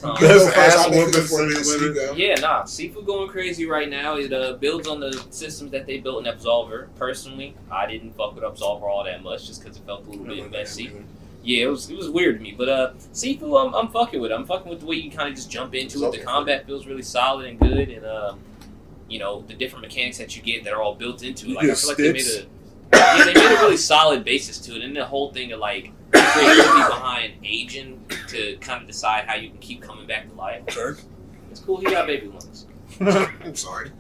Yeah, Sifu going crazy right now. It builds on the systems that they built in Absolver. Personally, I didn't fuck with Absolver all that much just because it felt a little bit messy. Yeah, it was weird to me. But Sifu, I'm fucking with it. I'm fucking with the way you kind of just jump into it. The combat feels really solid and good, and the different mechanics that you get that are all built into it. Like I feel like they made a really solid basis to it, and the whole thing of like creativity behind aging to kind of decide how you can keep coming back to life. It's cool. He got baby ones. I'm sorry.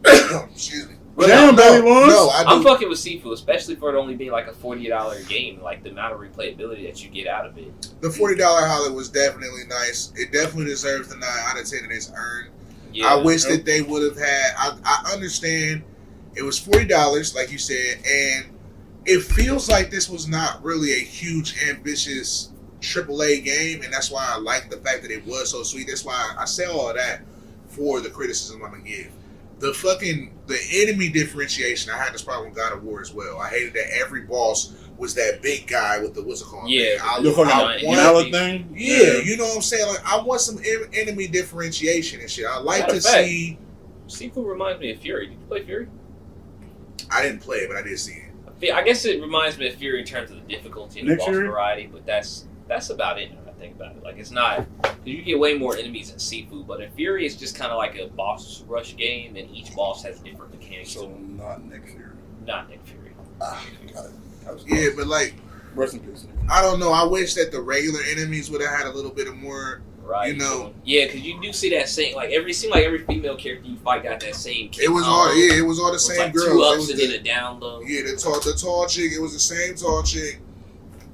Excuse me. Damn, baby ones. No, I'm fucking with Sifu, especially for it only being like a $40 game. Like the amount of replayability that you get out of it. The $40 highlight was definitely nice. It definitely deserves the 9 out of 10 that it's earned. Yeah, I wish that they would have had. I understand it was $40, like you said, and it feels like this was not really a huge, ambitious AAA game, and that's why I like the fact that it was so sweet. That's why I say all of that for the criticism I'm gonna give. The enemy differentiation, I had this problem with God of War as well. I hated that every boss was that big guy with the what's it called? Yeah, the thing. Yeah, you know what I'm saying? Like I want some enemy differentiation and shit. I like to see. Sifu reminds me of Fury. Did you play Fury? I didn't play it, but I did see it. I guess it reminds me of Fury in terms of the difficulty and the boss variety, but that's about it. When I think about it, like it's not. You get way more enemies in Sifu, but in Fury it's just kind of like a boss rush game, and each boss has different mechanics. So not Nick Fury. Not Nick Fury. Got it. Yeah, but like, rest in peace. I don't know. I wish that the regular enemies would have had a little bit of more. Right. You know. Yeah, because you do see that same every female character you fight got that same. It was all it was all the same girl. 2 ups and then a down low. Yeah, the tall chick. It was the same tall chick.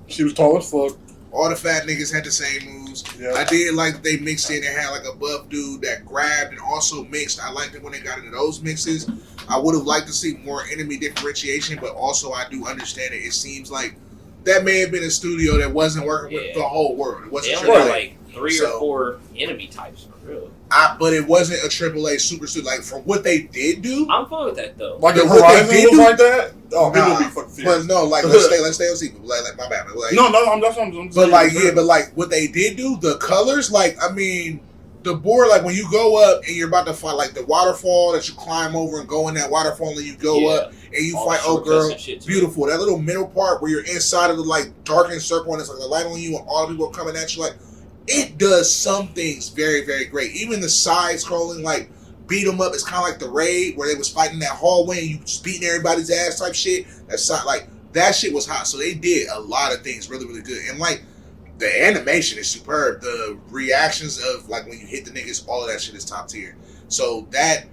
She was tall as fuck. All the fat niggas had the same moves. Yep. I did like that they mixed in and had like a buff dude that grabbed and also mixed. I liked it when they got into those mixes. I would have liked to see more enemy differentiation, but also I do understand it. It seems like that may have been a studio that wasn't working with the whole world. It wasn't like 3 or 4 enemy types for real. But it wasn't a AAA super studio. Like from what they did do, I'm fine with that though. Like the Horizon was like that. Oh, people would be fucking fierce. But no, like let's stay on sequel. Like my bad. Like, that's what I'm but like but like what they did do, the colors, like I mean, the board, like when you go up and you're about to fight, like the waterfall that you climb over and go in that waterfall and you go up and you fight. Oh, girl, beautiful. That little middle part where you're inside of the like darkened circle and it's like a light on you and all the people are coming at you. Like it does some things very, very great. Even the side scrolling, like beat 'em up. It's kind of like the raid where they was fighting that hallway and you just beating everybody's ass type shit. That's like that shit was hot. So they did a lot of things really, really good. And like the animation is superb. The reactions of like when you hit the niggas, all of that shit is top tier. So that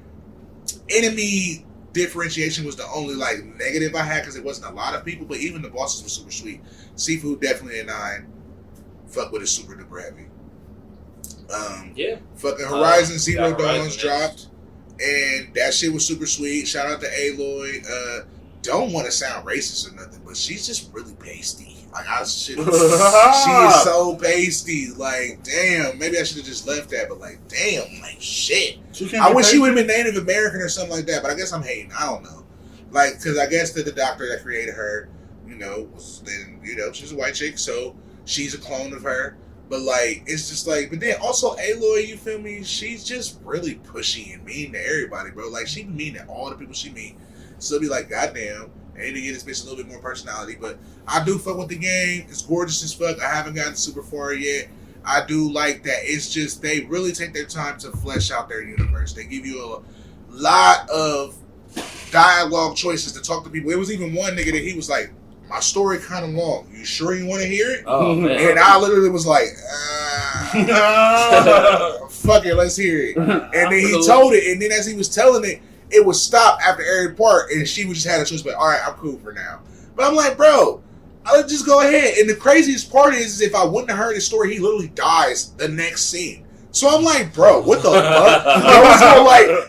enemy differentiation was the only like negative I had because it wasn't a lot of people. But even the bosses were super sweet. Seafood definitely a 9. Fuck with it super duper heavy. Fucking Horizon Zero Dawn's dropped, and that shit was super sweet. Shout out to Aloy. Don't want to sound racist or nothing, but she's just really pasty. Like she is so pasty. Like damn, maybe I should have just left that. But like damn, like shit. I wish she would have been Native American or something like that. But I guess I'm hating. I don't know. Like because I guess that the doctor that created her, she's a white chick, so she's a clone of her. But like it's just like, but then also Aloy, you feel me? She's just really pushy and mean to everybody, bro. Like she mean to all the people she meet. So it'll be like, goddamn, I need to get this bitch a little bit more personality. But I do fuck with the game. It's gorgeous as fuck. I haven't gotten super far yet. I do like that. It's just they really take their time to flesh out their universe. They give you a lot of dialogue choices to talk to people. It was even one nigga that he was like, my story kind of long. You sure you want to hear it? Oh, man. And I literally was like, fuck it, let's hear it. And then he told it, and then as he was telling it, it would stop after every part, and she would just had a choice, but all right, I'm cool for now. But I'm like, bro, I'll just go ahead. And the craziest part is if I wouldn't have heard his story, he literally dies the next scene. So I'm like, bro, what the fuck? I was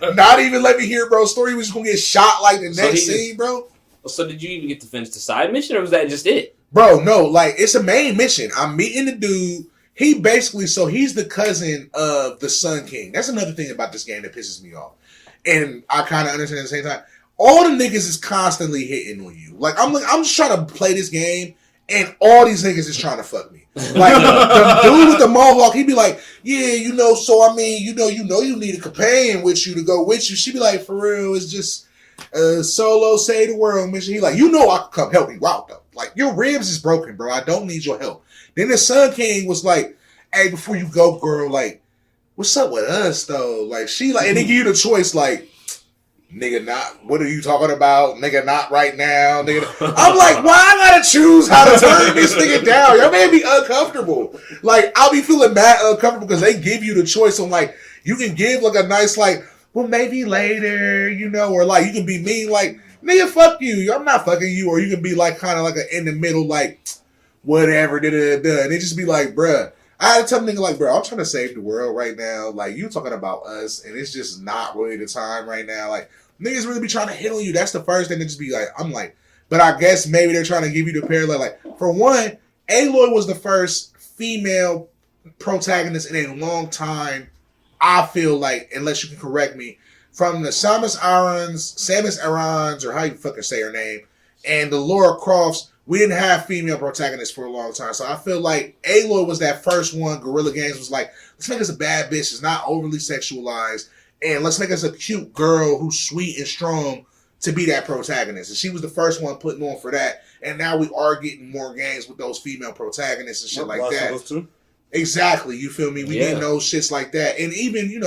gonna not even let me hear bro's story. He was just gonna get shot like the next scene, bro. So did you even get to finish the side mission, or was that just it? Bro, no, like it's a main mission. I'm meeting the dude. He basically, so he's the cousin of the Sun King. That's another thing about this game that pisses me off. And I kind of understand at the same time. All the niggas is constantly hitting on you. Like I'm just trying to play this game, and all these niggas is trying to fuck me. Like the dude with the mohawk, he'd be like, yeah, so I mean, you need a companion with you to go with you. She'd be like, for real, it's just solo save the world mission. He like, I can come help you out though. Like your ribs is broken, bro. I don't need your help. Then the Sun King was like, hey, before you go, girl, like, what's up with us though? Like she like, and they give you the choice, like, nigga, not. What are you talking about? Nigga, not right now. Nigga, I'm like, why I gotta choose how to turn this nigga down? Y'all made me uncomfortable. Like, I'll be feeling mad uncomfortable because they give you the choice on like, you can give like a nice like, well, maybe later, or like you can be mean like, nigga, fuck you. I'm not fucking you. Or you can be like kind of like an in the middle like, whatever, and they just be like, bruh. I had to tell the nigga like, bro, I'm trying to save the world right now. Like, you talking about us, and it's just not really the time right now. Like, niggas really be trying to hit on you. That's the first thing to just be like, I'm like, but I guess maybe they're trying to give you the parallel. Like, for one, Aloy was the first female protagonist in a long time, I feel like, unless you can correct me, from the Samus Arans, or how you fucking say her name, and the Lara Crofts. We didn't have female protagonists for a long time. So I feel like Aloy was that first one. Guerrilla Games was like, let's make us a bad bitch. It's not overly sexualized. And let's make us a cute girl who's sweet and strong to be that protagonist. And she was the first one putting on for that. And now we are getting more games with those female protagonists and shit like that. Exactly. You feel me? We getting those shits like that. And even,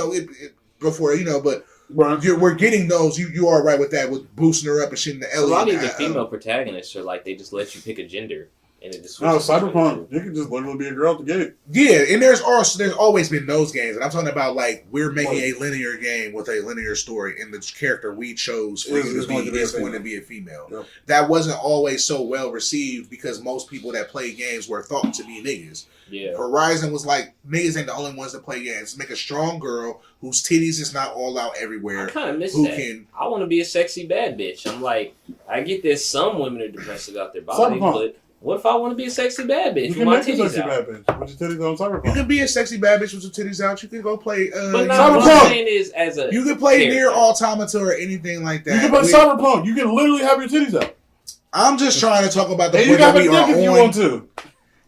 before, but... We're getting those. You are right with that, with boosting her up and shit in the Elden. A lot of the female protagonists are like, they just let you pick a gender. And it just Cyberpunk, you can just literally be a girl at the gate. Yeah, and there's always been those games. And I'm talking about, like, we're making a linear game with a linear story, and the character we chose for you to be is going to be a female. Yep. That wasn't always so well received because most people that play games were thought to be niggas. Yeah. Horizon was like, niggas ain't the only ones that play games. Make a strong girl whose titties is not all out everywhere. I kind of miss that. I want to be a sexy bad bitch. I'm like, I get this. Some women are depressed about their body, but what if I want to be a sexy bad bitch? You can make a sexy bad bitch with your titties on Cyberpunk. You can be a sexy bad bitch with your titties out. You can go play. But not what I'm saying is as a. You can play Near Automata or anything like that. You can play Cyberpunk. You can literally have your titties out. I'm just trying to talk about the point that we are on. If you want to.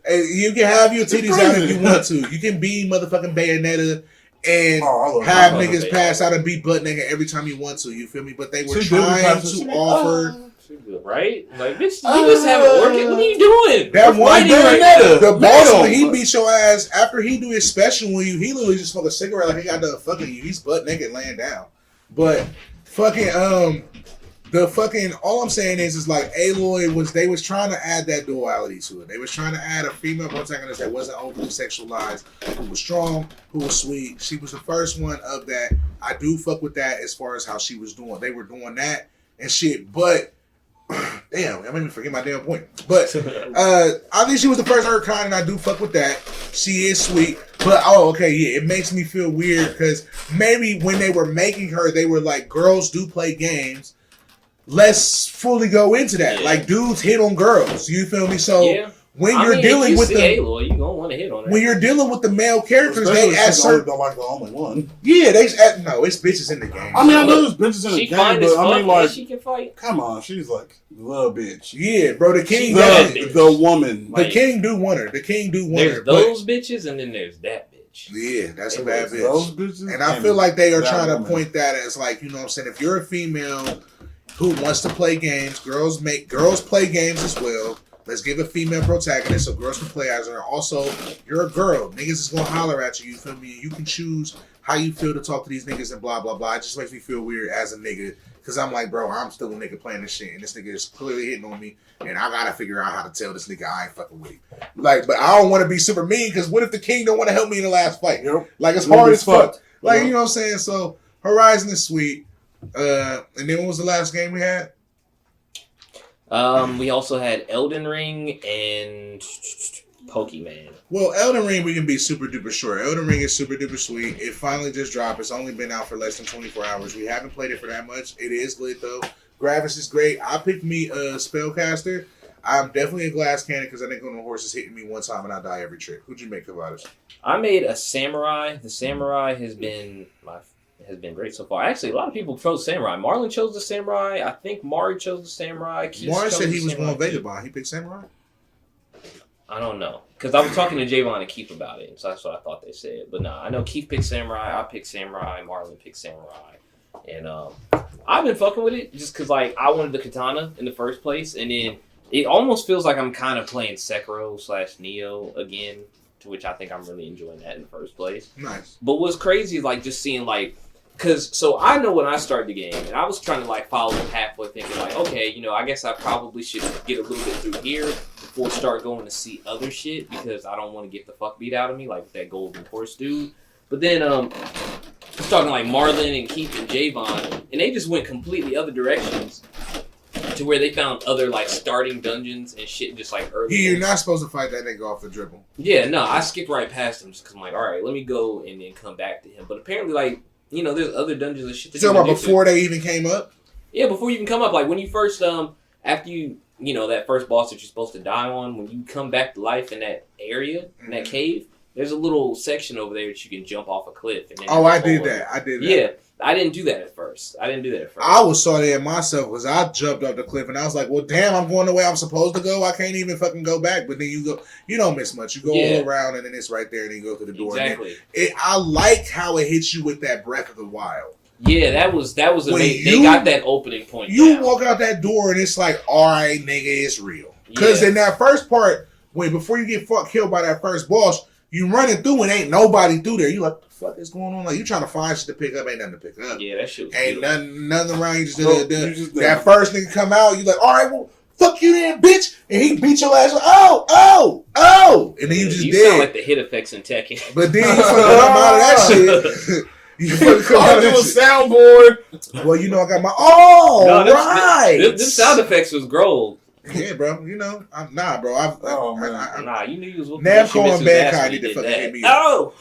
You can have your titties out if you want to. You can be motherfucking Bayonetta and have niggas pass out and be butt naked every time you want to. You feel me? But they were trying to offer. Right? Like, bitch, you just have an orchid. What are you doing? That one Bayonetta. The boss, when he beat your ass, after he do his special with you, he literally just smoked a cigarette like he got done fucking you. He's butt naked laying down. But fucking, all I'm saying is like Aloy they was trying to add that duality to it. They was trying to add a female protagonist that wasn't overly sexualized, who was strong, who was sweet. She was the first one of that. I do fuck with that as far as how she was doing. They were doing that and shit, but damn, I made me forget my damn point. But I think she was the first of her kind, and I do fuck with that. She is sweet. But, it makes me feel weird because maybe when they were making her, they were like, girls do play games. Let's fully go into that. Yeah. Like, dudes hit on girls. You feel me? So when you're dealing with Aloy, you gonna want to hit on her. When you're dealing with the male characters, they ask certain. Don't like the only one. Yeah, it's bitches in the game. I mean, I know there's bitches in the game, but I mean, like, she can fight. Come on, she's like the bitch. Yeah, bro, the king, the woman. The king do want her. The king do want her. There's those bitches, and then there's that bitch. Yeah, that's a bad bitch. Those bitches, and I feel like they are trying to point that as like, you know what I'm saying? If you're a female who wants to play games, girls play games as well. Let's give a female protagonist so girls can play as her. Also, you're a girl. Niggas is going to holler at you. You feel me? You can choose how you feel to talk to these niggas and blah, blah, blah. It just makes me feel weird as a nigga. Because I'm like, bro, I'm still a nigga playing this shit. And this nigga is clearly hitting on me. And I got to figure out how to tell this nigga I ain't fucking with him. Like, but I don't want to be super mean. Because what if the king don't want to help me in the last fight? Yep. Like, it's hard as fuck. Like, you know what I'm saying? So, Horizon is sweet. And then what was the last game we had? We also had Elden Ring and Pokemon. Well, Elden Ring we can be super duper short. Elden Ring is super duper sweet. It finally just dropped. It's only been out for less than 24 hours. We haven't played it for that much. It is lit though. Graphics is great. I picked me a spellcaster. I'm definitely a glass cannon because I think on the horse is hitting me one time and I die every trip. Who'd you make about it? I made a samurai. The samurai has been great so far. Actually, a lot of people chose samurai. Marlon chose the samurai. I think Mari chose the samurai. Marlon said he was going Vagabond. He picked samurai? I don't know. because I was talking to Javon and Keith about it, so that's what I thought they said. But nah, I know Keith picked Samurai, I picked Samurai, Marlon picked Samurai, and I've been fucking with it just because like I wanted the katana in the first place, and then it almost feels like I'm kind of playing Sekiro / Neo again, to which I think I'm really enjoying that in the first place. Nice. But what's crazy is like just seeing like. So I know when I started the game, and I was trying to like follow the pathway, thinking like, okay, you know, I guess I probably should get a little bit through here before start going to see other shit because I don't want to get the fuck beat out of me like that golden horse dude. But then I was talking like Marlon and Keith and Javon, and they just went completely other directions to where they found other like starting dungeons and shit just like early. You're not supposed to fight that nigga off the dribble. Yeah, no, I skipped right past him just because I'm like, all right, let me go and then come back to him. But apparently like. You know, there's other dungeons and shit. You talking about before they even came up? Yeah, before you even come up. Like, when you first, after you know, that first boss that you're supposed to die on, when you come back to life in that area, in that cave, there's a little section over there that you can jump off a cliff. And then I did that. Yeah, I didn't do that at first. I was saw that myself because I jumped up the cliff and I was like, well, damn, I'm going the way I'm supposed to go. I can't even fucking go back. But then you go, you don't miss much. You go all around and then it's right there and then you go through the door. Exactly. I like how it hits you with that Breath of the Wild. Yeah, that was amazing. They got that opening point. You walk out that door and it's like, all right, nigga, it's real. Because in that first part, before you get killed by that first boss, you running through and ain't nobody through there. You like, what the fuck is going on? Like, you trying to find shit to pick up, ain't nothing to pick up. Yeah, that shit was ain't nothing around. You just that first nigga come out, you like, all right, well, fuck you then, bitch. And he beat your ass like, oh. And then you just you dead. sound like the hit effects in Tekken. But then you fucking come out of that shit. You fucking come out of that shit. Soundboard. Well, you know, I got my, right. This sound effects was gold. Yeah, bro. You know, bro. You knew you was Namco and Bandkai need to fucking hit me. Oh.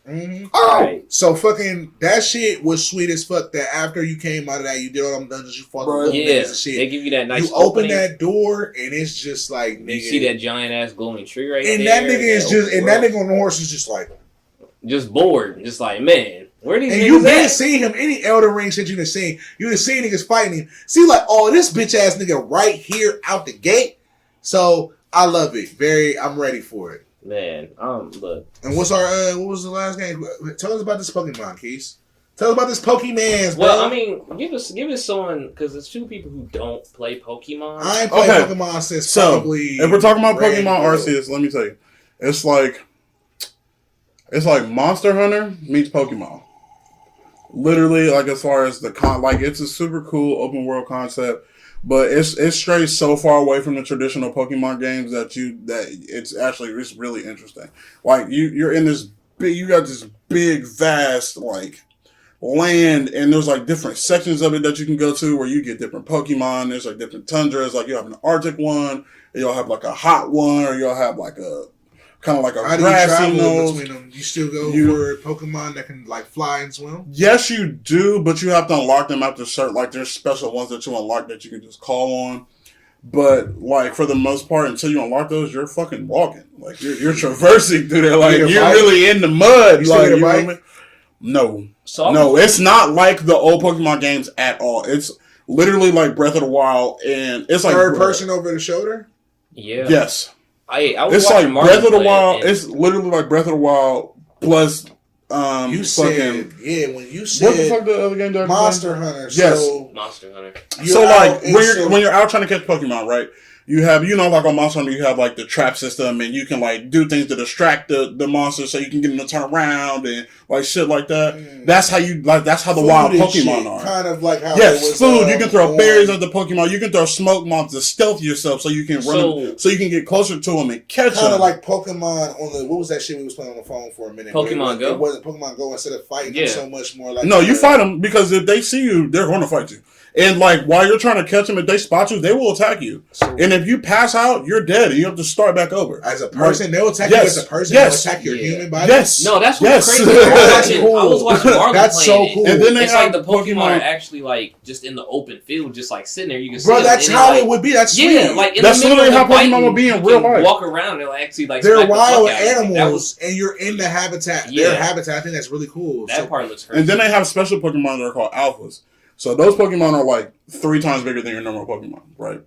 Mm-hmm. Right. So fucking that shit was sweet as fuck. That after you came out of that, you did all them dungeons, you fought the niggas and shit. They give you that nice. You open that door and it's just like nigga. You see that giant ass glowing tree right and there. And that nigga is just, and that nigga on the horse is just like, just bored, just like man. Where these and niggas you at? didn't see him any Elden Ring shit you done seen. You done seen niggas fighting him. See like, oh, this bitch ass nigga right here out the gate. So I love it. I'm ready for it. Man, look. And what's our what was the last game? Tell us about this Pokemon, Keys. Tell us about this Pokemans, bro. Well, I mean, give us someone because there's two people who don't play Pokemon. I ain't played Pokemon since probably. If we're talking about Pokemon Arceus, let me tell you, it's like Monster Hunter meets Pokemon. Literally, like as far as the it's a super cool open world concept. But it's straight so far away from the traditional Pokemon games that it's really interesting. Like you're in this big, you got this big vast like land, and there's like different sections of it that you can go to where you get different Pokemon. There's like different tundras, like you have an Arctic one, and you'll have like a hot one, or you'll have like a kind of like a grassy nose. Between them? You still go for Pokemon that can like fly and swim? Yes, you do, but you have to unlock them after certain. Like there's special ones that you unlock that you can just call on. But like for the most part, until you unlock those, you're fucking walking. Like you're traversing through there. Like you're really in the mud. You like no, it's not like the old Pokemon games at all. It's literally like Breath of the Wild, and it's like third person over the shoulder. Yeah. Yes. It's like Breath of the Wild. It's literally like Breath of the Wild plus you said when you said what the fuck the other game that Monster Hunter. Yes, so Monster Hunter. So like when you're out trying to catch Pokemon, right? You have, like on Monster Hunter, you have like the trap system, and you can like do things to distract the monsters, so you can get them to turn around and like shit like that. That's how the wild Pokemon are. Kind of like how food. You can throw berries at the Pokemon. You can throw smoke bombs to stealth yourself, so you can run, so you can get closer to them and catch them. Kind of like Pokemon on the what was that shit we was playing on the phone for a minute? Pokemon Go. It wasn't Pokemon Go instead of fighting them so much more like. No, you fight them because if they see you, they're going to fight you. And like while you're trying to catch them, if they spot you, they will attack you. And if you pass out, you're dead, and you have to start back over. As a person, they'll attack you as a person. Yes. They'll attack your human body. Yes. No, that's what's crazy. I was watching Marlon That's so cool. And then it's like the Pokemon are actually like just in the open field, just like sitting there. You can see bro, that's how it would be. That's sweet. like in that's the middle literally of how Pokemon would be in real life. Walk around and actually like they're wild animals, and you're in the habitat. Their habitat. I think that's really cool. That part looks crazy. And then they have special Pokemon that are called Alphas. So those Pokemon are like 3 times bigger than your normal Pokemon, right?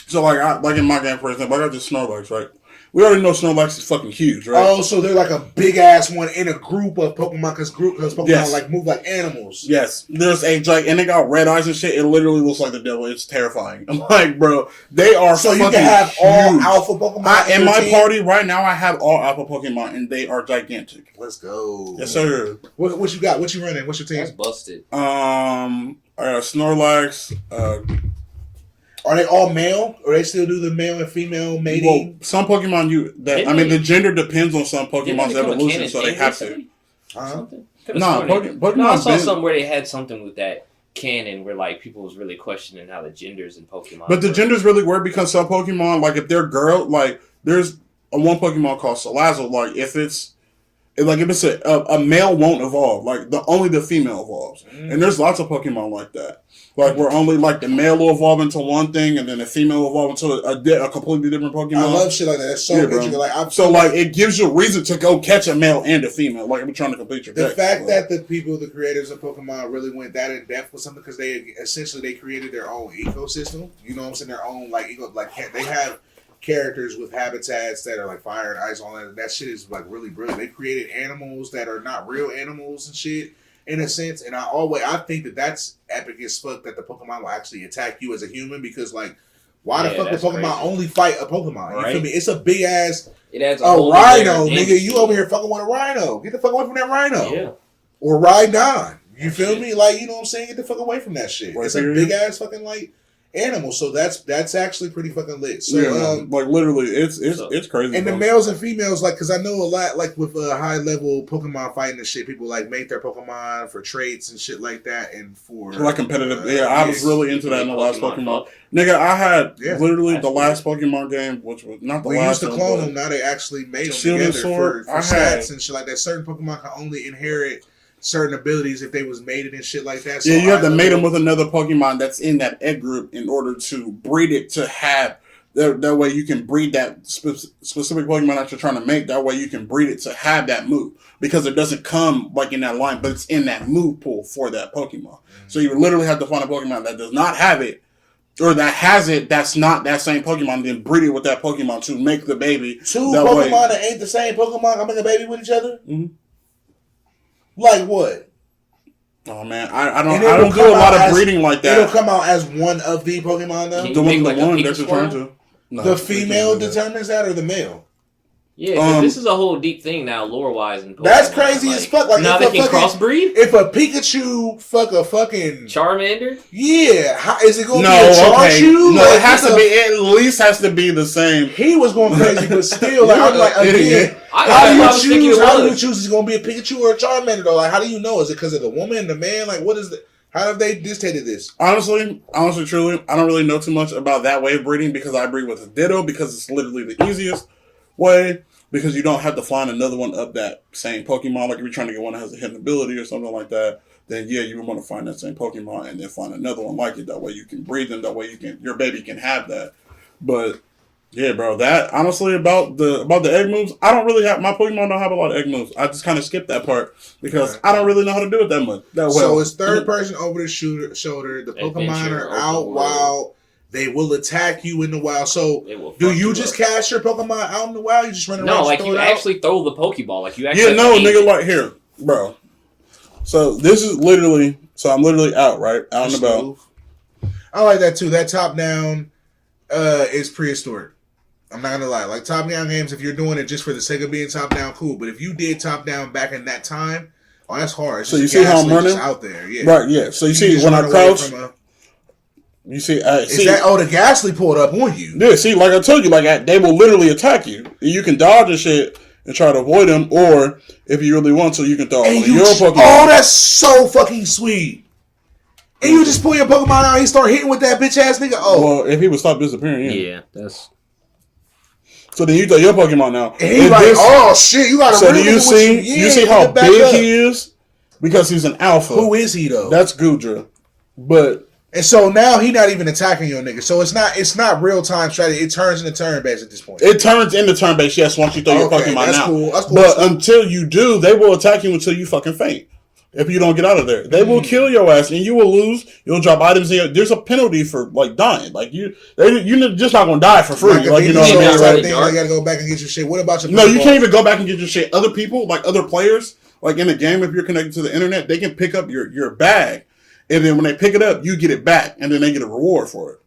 So like in my game, for example, I got this Snorlax, right? We already know Snorlax is fucking huge, right? Oh, so they're like a big ass one in a group of Pokemon because Pokemon like move like animals. Yes, there's and they got red eyes and shit. It literally looks like the devil. It's terrifying. I'm like, bro, they are. So you can have huge. All alpha Pokemon in my party right now. I have all alpha Pokemon, and they are gigantic. Let's go. Yes, sir. What you got? What you running? What's your team? That's busted. Snorlax. Are they all male, or they still do the male and female mating? Well, some Pokemon the gender depends on some Pokemon's evolution, so they have to. Pokemon. No, I saw something where they had something with that canon where like people was really questioning how the genders in Pokemon. But the genders really weird because some Pokemon, like if they're girl, like there's one Pokemon called Salazzle, like if it's a male won't evolve, like only the female evolves, and there's lots of Pokemon like that. Like where only like the male will evolve into one thing, and then the female will evolve into a completely different Pokemon. I love shit like that. That's so interesting. Like it gives you a reason to go catch a male and a female. Like I'm trying to complete your. The fact that the creators of Pokemon, really went that in depth with something because they created their own ecosystem. You know what I'm saying? Their own they have characters with habitats that are like fire and ice, all that. That shit is like really brilliant. They created animals that are not real animals and shit. In a sense, and I think that's epic as fuck that the Pokemon will actually attack you as a human because like, why the fuck the Pokemon only fight a Pokemon? You feel me? It's a big ass. It adds a rhino, nigga. You over here fucking with a rhino? Get the fuck away from that rhino. Yeah. Or Rhydon. You feel me? Like you know what I'm saying? Get the fuck away from that shit. It's a big ass fucking like animal. So that's actually pretty fucking lit. So like literally, it's crazy. And the males and females, like, because I know a lot, like with high level Pokemon fighting and shit, people like make their Pokemon for traits and shit like that, and for like competitive. I was really into that in the last Pokemon. Nigga, I had literally the last Pokemon game, which was not the last. We used to clone them. Now they actually made them together for stats and shit like that. Certain Pokemon can only inherit certain abilities if they was mated and shit like that. So you have to mate them with another Pokemon that's in that egg group in order to breed it to have. That way you can breed that specific Pokemon that you're trying to make. That way you can breed it to have that move. Because it doesn't come like in that line, but it's in that move pool for that Pokemon. So you literally have to find a Pokemon that does not have it, or that has it, that's not that same Pokemon, then breed it with that Pokemon to make the baby. Two Pokemon that ain't the same Pokemon can make a baby with each other? Mm-hmm. Like what? Oh man, I don't do a lot of breeding like that. It'll come out as one of the Pokemon though? The one that you're trying to. No, the female determines that or the male? Yeah, this is a whole deep thing now, lore-wise. And that's crazy as fuck. Like, now they can crossbreed? If a Pikachu fuck a fucking... Charmander? Yeah. Is it going to be a Charshoot? No, it has to be, at least has to be the same. He was going crazy, but still, like, I'm like, again, how do you choose is it going to be a Pikachu or a Charmander, though? Like, how do you know? Is it because of the woman, the man? Like, what is the... How have they dictated this? Honestly, truly, I don't really know too much about that way of breeding because I breed with a Ditto because it's literally the easiest way because you don't have to find another one of that same Pokemon. Like if you're trying to get one that has a hidden ability or something like that, then yeah, you would want to find that same Pokemon and then find another one like it. That way you can breed them. That way your baby can have that. But yeah, bro, that honestly about the egg moves, I don't really have, my Pokemon don't have a lot of egg moves. I just kind of skipped that part because I don't really know how to do it that much. So it's third person over the shoulder. The Pokemon are out wild. They will attack you in the wild. So do you just cast your Pokemon out in the wild? You just run around? No, like you actually throw the Pokeball. Like you actually. Yeah, no, nigga, like here, bro. So this is literally. So I'm literally out, right, out and about. I like that too. That top down is prehistoric. I'm not gonna lie. Like top down games, if you're doing it just for the sake of being top down, cool. But if you did top down back in that time, that's hard. It's so you see how I'm running out there, yeah. Right, yeah. So you see when I crouch. You see, the Ghastly pulled up on you? Yeah, see, like I told you, like they will literally attack you. You can dodge and shit and try to avoid them, or if you really want to, you can throw one of your Pokemon. Oh, that's so fucking sweet. And you just pull your Pokemon out and he start hitting with that bitch ass nigga. Oh, well, if he would stop disappearing, yeah, that's. So then you throw your Pokemon out. And he's like, oh shit, you gotta. So do you see? You see how big he is because he's an alpha. Who is he though? That's Goodra, but. And so now he not even attacking your nigga. So it's not real time strategy. It turns into turn based at this point. It turns into turn based, yes, once you throw your Pokemon out. Cool. That's cool. But until you do, they will attack you until you fucking faint. if you don't get out of there. They will kill your ass and you will lose. You'll drop items in. There's a penalty for like dying. Like you're just not gonna die for free. Like you know what I mean? Like, you gotta go back and get your shit. What about your? No, you can't even go back and get your shit. Other people, like other players, like in the game, if you're connected to the internet, they can pick up your bag, and then when they pick it up, you get it back, and then they get a reward for it.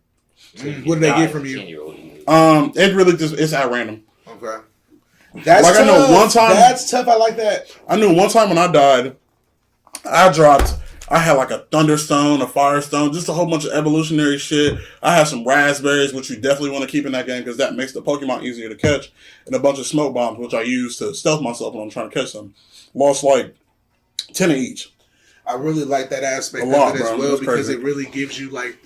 What do they get from you? It really just it's at random. Okay. That's like tough. I know one time. That's tough. I like that. I knew one time when I died, I had like a thunderstone, a firestone, just a whole bunch of evolutionary shit. I had some raspberries, which you definitely want to keep in that game because that makes the Pokemon easier to catch, and a bunch of smoke bombs, which I use to stealth myself when I'm trying to catch them. Lost like 10 of each. I really like that aspect of it as well because it really gives you like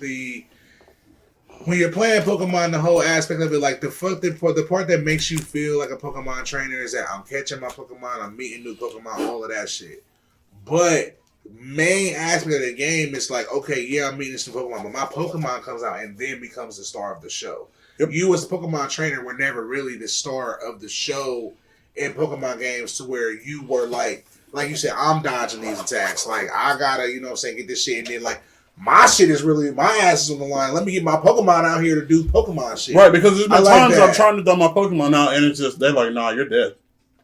when you're playing Pokemon, the whole aspect of it, like the part that makes you feel like a Pokemon trainer is that I'm catching my Pokemon, I'm meeting new Pokemon, all of that shit. But main aspect of the game is like, okay, yeah, I'm meeting this new Pokemon, but my Pokemon comes out and then becomes the star of the show. Yep. You as a Pokemon trainer were never really the star of the show in Pokemon games to where you were like you said, I'm dodging these attacks. Like, I gotta, get this shit. And then, like, my shit is really, my ass is on the line. Let me get my Pokemon out here to do Pokemon shit. Right, because there's been times I'm trying to dump my Pokemon out, and it's just, they're like, nah, you're dead.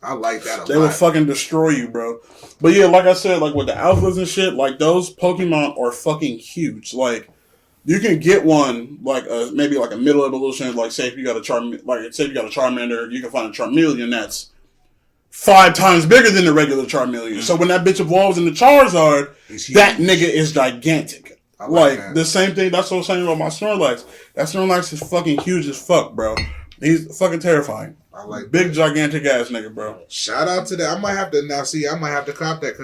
I like that a lot. They will fucking destroy you, bro. But yeah, like I said, like with the alphas and shit, like those Pokemon are fucking huge. Like, you can get one, like maybe like a middle evolution, like say if you got a Charmander, you can find a Charmeleon that's 5 times bigger than the regular Charmeleon. So when that bitch evolves into Charizard, that nigga is gigantic. Like the same thing, that's what I'm saying about my Snorlax. That Snorlax is fucking huge as fuck, bro. He's fucking terrifying. I like big, gigantic ass nigga, bro. Shout out to that. I might have to cop that.